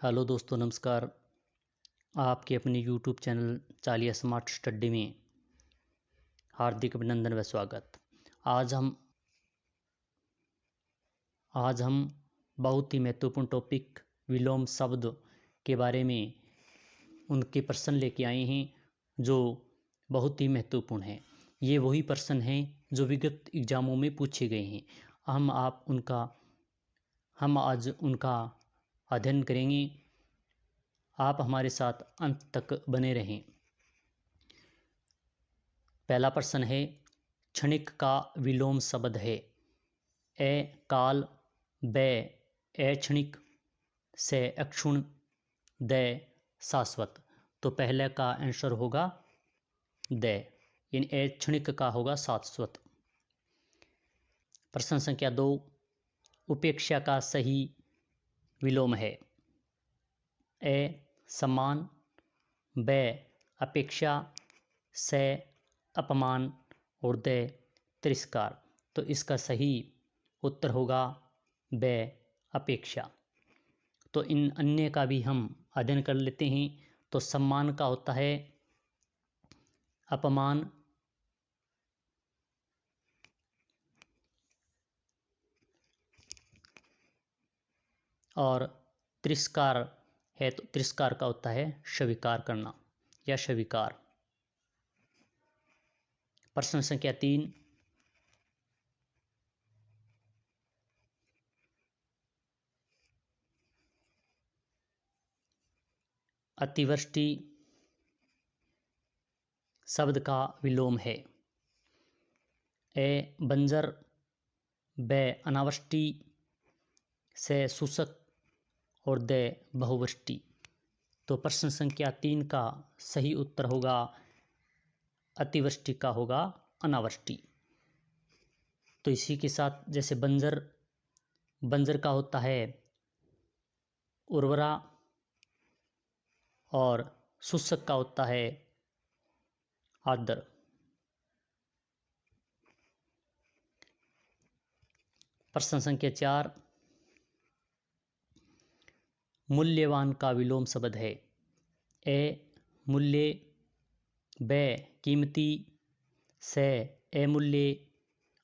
Hello दोस्तों, नमस्कार। आपके अपने यूट्यूब चैनल चालिया स्मार्ट स्टडी में हार्दिक अभिनंदन व स्वागत। आज हम बहुत ही महत्वपूर्ण टॉपिक विलोम शब्द के बारे में उनके प्रश्न लेके आए हैं जो बहुत ही महत्वपूर्ण हैं। ये वही प्रश्न हैं जो विगत एग्जामों में पूछे गए हैं। हम आज उनका अध्ययन करेंगे। आप हमारे साथ अंत तक बने रहें। पहला प्रश्न है, क्षणिक का विलोम शब्द है ए काल, ब अक्षणिक, से अक्षुण, द शाश्वत। तो पहले का आंसर होगा द, यानी अक्षणिक का होगा शाश्वत। प्रश्न संख्या 2, उपेक्षा का सही विलोम है ए सम्मान, ब अपेक्षा, से अपमान और द तिरस्कार। तो इसका सही उत्तर होगा ब अपेक्षा। तो इन अन्य का भी हम अध्ययन कर लेते हैं। तो सम्मान का होता है अपमान, और तिरस्कार है तो तिरस्कार का होता है स्वीकार करना या स्वीकार। प्रश्न संख्या 3, अतिवृष्टि शब्द का विलोम है ए बंजर, ब अनावृष्टि, से शुष्क और द बहुवृष्टि। तो प्रश्न संख्या 3 का सही उत्तर होगा अतिवृष्टि का होगा अनावृष्टि। तो इसी के साथ जैसे बंजर का होता है उर्वरा और शुष्क का होता है आर्द्र। प्रश्न संख्या 4, मूल्यवान का विलोम शब्द है ए मूल्य, ब कीमती, से अमूल्य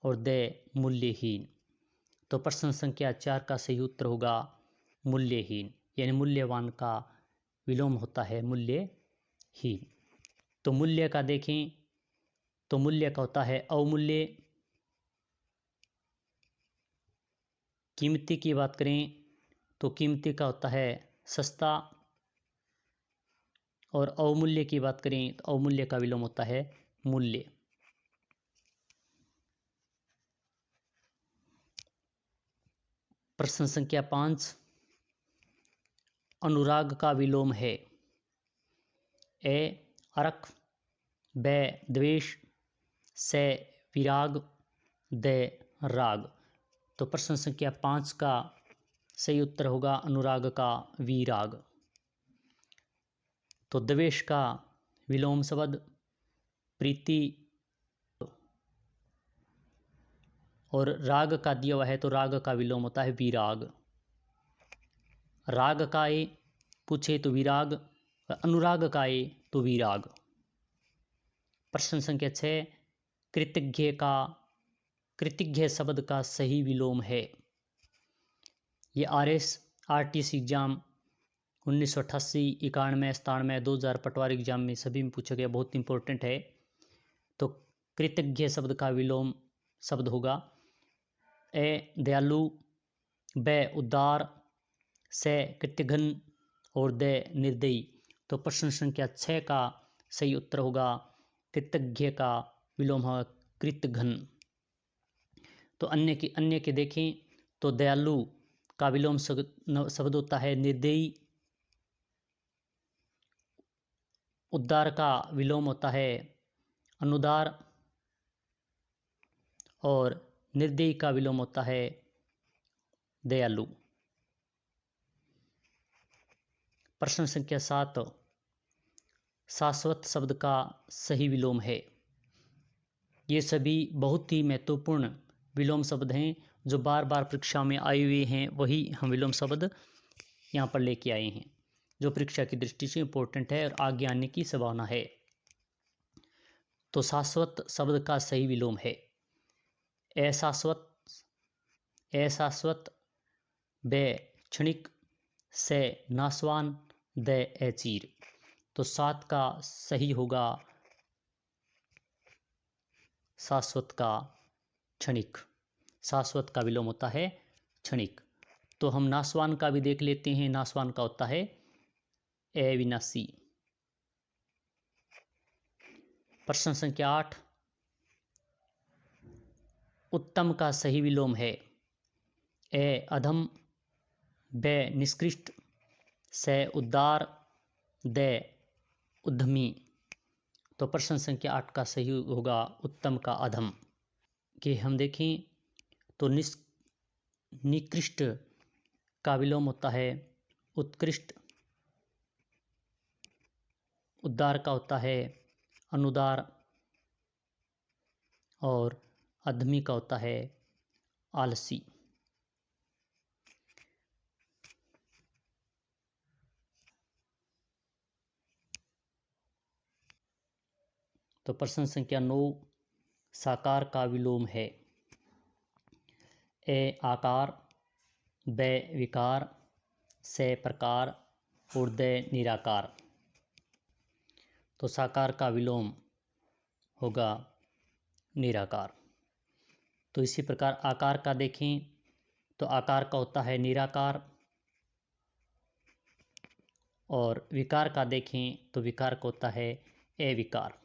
और द मूल्यहीन। तो प्रश्न संख्या 4 का सही उत्तर होगा मूल्यहीन, यानी मूल्यवान का विलोम होता है मूल्यहीन। तो मूल्य का देखें तो मूल्य का होता है अवमूल्य। कीमती की बात करें तो कीमती का होता है सस्ता, और अवमूल्य की बात करें तो अवमूल्य का विलोम होता है मूल्य। प्रश्न संख्या 5, अनुराग का विलोम है ए अरख, ब द्वेष, से विराग, द राग। तो प्रश्न संख्या 5 का सही उत्तर होगा अनुराग का विराग। तो द्वेष का विलोम शब्द प्रीति, और राग का दिया हुआ है तो राग का विलोम होता है विराग। राग का ए पूछे तो विराग, अनुराग का ए तो विराग। प्रश्न संख्या 6, कृतज्ञ शब्द का सही विलोम है। ये आरटीसी एग्जाम 1988, 91, 97, 2000 पटवार एग्जाम में सभी में पूछा गया, बहुत इंपॉर्टेंट है। तो कृतज्ञ शब्द का विलोम शब्द होगा ए दयालु, ब उदार, से कृतघ्न और द निर्दयी। तो प्रश्न संख्या 6 का सही उत्तर होगा कृतज्ञ का विलोम होगा कृतघ्न। तो अन्य के देखें तो दयालु का विलोम शब्द होता है निर्दयी, उदार का विलोम होता है अनुदार, और निर्दयी का विलोम होता है दयालु। प्रश्न संख्या 7, शाश्वत शब्द का सही विलोम है। ये सभी बहुत ही महत्वपूर्ण विलोम शब्द हैं जो बार बार परीक्षा में आए हुए हैं, वही हम विलोम शब्द यहाँ पर लेके आए हैं, जो परीक्षा की दृष्टि से इम्पोर्टेंट है और आगे आने की संभावना है। तो शाश्वत शब्द का सही विलोम है अशाश्वत, अशाश्वत, बे क्षणिक, से नासवान, द अचीर। तो 7 का सही होगा शाश्वत का क्षणिक। शाश्वत का विलोम होता है क्षणिक। तो हम नासवान का भी देख लेते हैं। नासवान का होता है अविनाशी। प्रश्न संख्या 8, उत्तम का सही विलोम है अधम, ब निष्कृष्ट, से उद्दार, द उद्यमी। तो प्रश्न संख्या 8 का सही होगा उत्तम का अधम। कि हम देखें तो निकृष्ट का विलोम होता है उत्कृष्ट, उद्दार का होता है अनुदार और अधमी का होता है आलसी। तो प्रश्न संख्या 9, साकार का विलोम है आकार, ब विकार, से प्रकार और द निराकार। तो साकार का विलोम होगा निराकार। तो इसी प्रकार आकार का देखें तो आकार का होता है निराकार, और विकार का देखें तो विकार का होता है अविकार।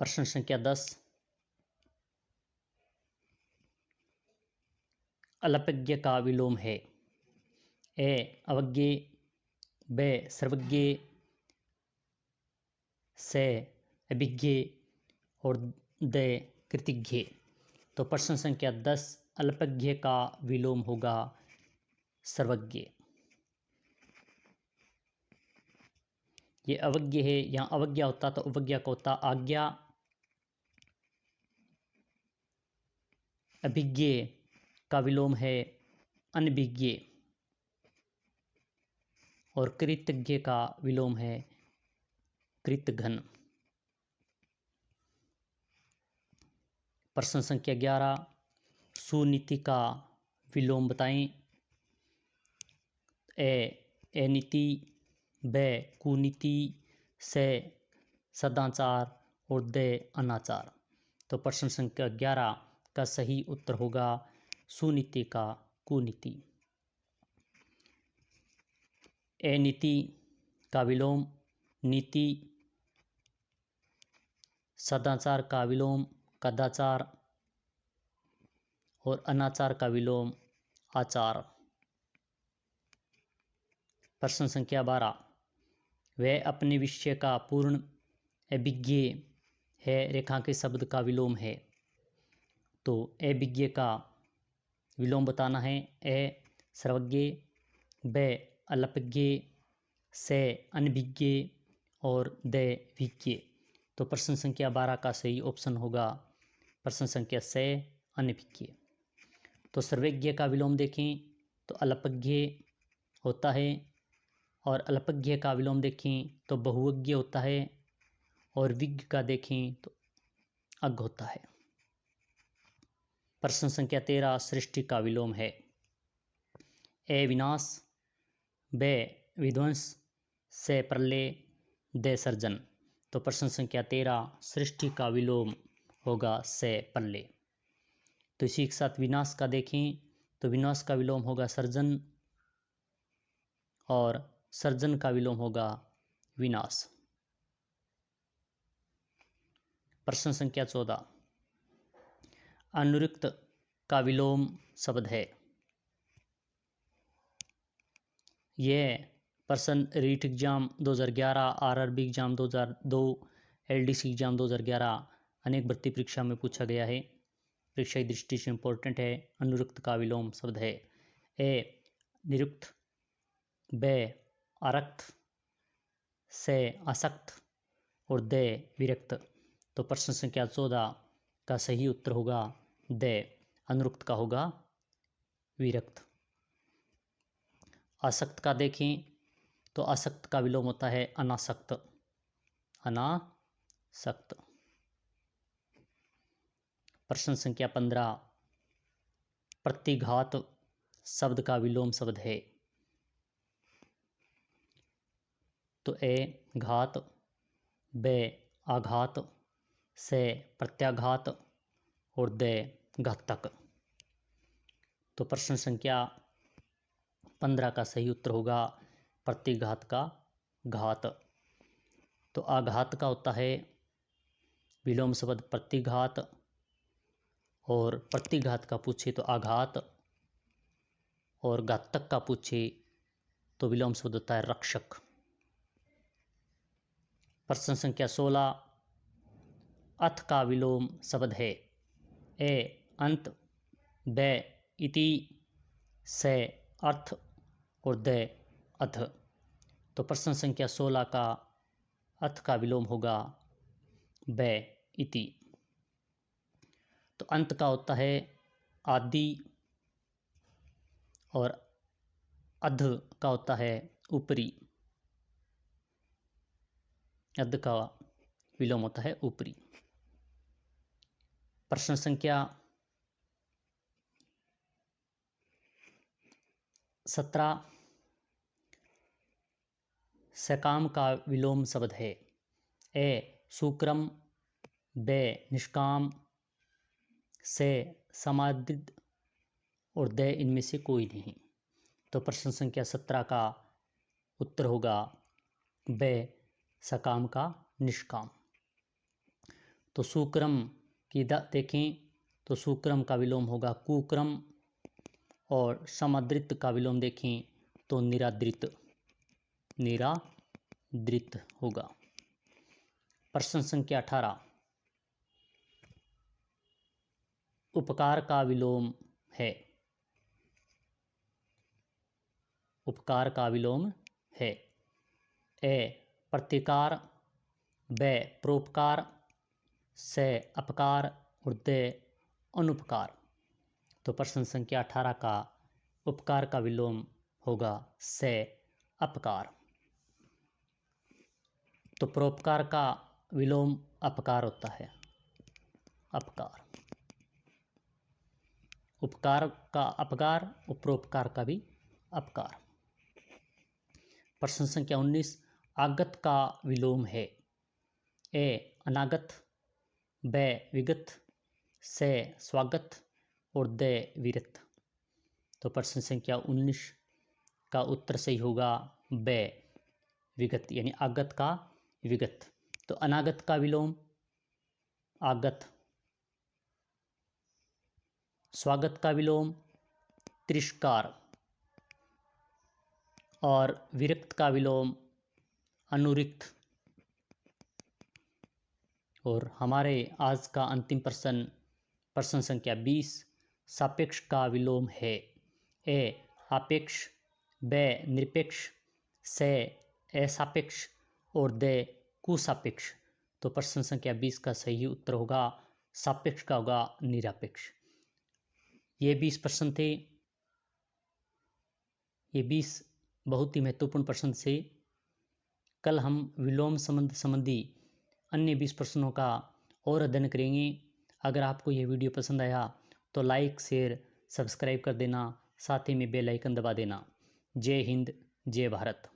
प्रश्न संख्या 10, अल्पज्ञ का विलोम है अवज्ञ, ब सर्वज्ञ, से अभिज्ञ और द कृतिज्ञ। तो प्रश्न संख्या 10, अल्पज्ञ का विलोम होगा सर्वज्ञ। ये अवज्ञ है, यहाँ अवज्ञा होता तो अवज्ञा का होता आज्ञा, अभिज्ञ का विलोम है अनभिज्ञ और कृतज्ञ का विलोम है कृतघ्न। प्रश्न संख्या 11, सुनीति का विलोम बताएं अनीति, ब कुनीति, से सदाचार और द अनाचार। तो प्रश्न संख्या 11 का सही उत्तर होगा सुनीति का कुनीति। अनीति का विलोम नीति, सदाचार का विलोम कदाचार और अनाचार का विलोम आचार। प्रश्न संख्या 12, वह अपने विषय का पूर्ण अभिज्ञ है रेखांकित शब्द का विलोम है। तो अभिज्ञ का विलोम बताना है सर्वज्ञ, ब अल्पज्ञ, से अनभिज्ञ और द विज्ञ। तो प्रश्न संख्या 12 का सही ऑप्शन होगा प्रश्न संख्या से अनभिज्ञ। तो सर्वज्ञ का विलोम देखें तो अल्पज्ञ होता है, और अल्पज्ञ का विलोम देखें तो बहुज्ञ होता है, और विज्ञ का देखें तो अज्ञ होता है। प्रश्न संख्या 13, सृष्टि का विलोम है विनाश, ब विध्वंस, से प्रलय, द सर्जन। तो प्रश्न संख्या 13 सृष्टि का विलोम होगा से प्रलय। तो इसी के साथ विनाश का देखें तो विनाश का विलोम होगा सर्जन, और सर्जन का विलोम होगा विनाश। प्रश्न संख्या 14, अनुरिक्त का विलोम शब्द है। यह प्रश्न REET exam 2011, RRB exam 2002, LDC exam 2011 अनेक भर्ती परीक्षा में पूछा गया है। परीक्षा की दृष्टि से इम्पोर्टेंट है। अनुरिक्त का विलोम शब्द है निरुक्त, ब आरक्त, से आसक्त और द विरक्त। तो प्रश्न संख्या 14 का सही उत्तर होगा द अनुरुक्त का होगा विरक्त। आसक्त का देखें तो आसक्त का विलोम होता है अनासक्त। अनासक्त। प्रश्न संख्या 15, प्रतिघात शब्द का विलोम शब्द है। तो ए घात, बे आघात, से प्रत्याघात और दे घातक। तो प्रश्न संख्या 15 का सही उत्तर होगा प्रतिघात का घात। तो आघात का होता है विलोम शब्द प्रतिघात, और प्रतिघात का पूछे तो आघात, और घातक का पूछे तो विलोम शब्द होता है रक्षक। प्रश्न संख्या 16, अथ का विलोम शब्द है। ए अंत, बे इति, से अर्थ और दे अथ। तो प्रश्न संख्या 16 का अथ का विलोम होगा बे इति। तो अंत का होता है आदि, और अध का होता है ऊपरी। अध का विलोम होता है ऊपरी। प्रश्न संख्या 17, सकाम का विलोम शब्द है। ए सुक्रम, बे निष्काम, से समादित और दे इनमें से कोई नहीं। तो प्रश्न संख्या 17 का उत्तर होगा बे सकाम का निष्काम। तो सुक्रम की देखें तो सुक्रम का विलोम होगा कुक्रम, और समादृत का विलोम देखें तो निरादृत। निरादृत होगा। प्रश्न संख्या 18, उपकार का विलोम है। उपकार का विलोम है। ए प्रतिकार, बे परोपकार, से अपकार और दे अनुपकार। तो प्रश्न संख्या 18 का उपकार का विलोम होगा से अपकार। तो परोपकार का विलोम अपकार होता है, अपकार। उपकार का अपकार और परोपकार का भी अपकार। प्रश्न संख्या 19, आगत का विलोम है। ए अनागत, बे विगत, से स्वागत और दे विरत। तो प्रश्न संख्या 19 का उत्तर सही होगा बे विगत, यानी आगत का विगत। तो अनागत का विलोम आगत, स्वागत का विलोम तिरस्कार, और विरक्त का विलोम अनुरिक्त। और हमारे आज का अंतिम प्रश्न, प्रश्न संख्या 20, सापेक्ष का विलोम है। ए आपेक्ष, बे निरपेक्ष, से असापेक्ष और दे कुसापेक्ष। तो प्रश्न संख्या 20 का सही उत्तर होगा सापेक्ष का होगा निरपेक्ष। ये 20 प्रश्न थे। ये 20 बहुत ही महत्वपूर्ण प्रश्न थे। कल हम विलोम संबंध संबंधी अन्य 20 प्रश्नों का और अध्ययन करेंगे। अगर आपको यह वीडियो पसंद आया तो लाइक, शेयर, सब्सक्राइब कर देना, साथ ही में बेल आइकन दबा देना। जय हिंद, जय भारत।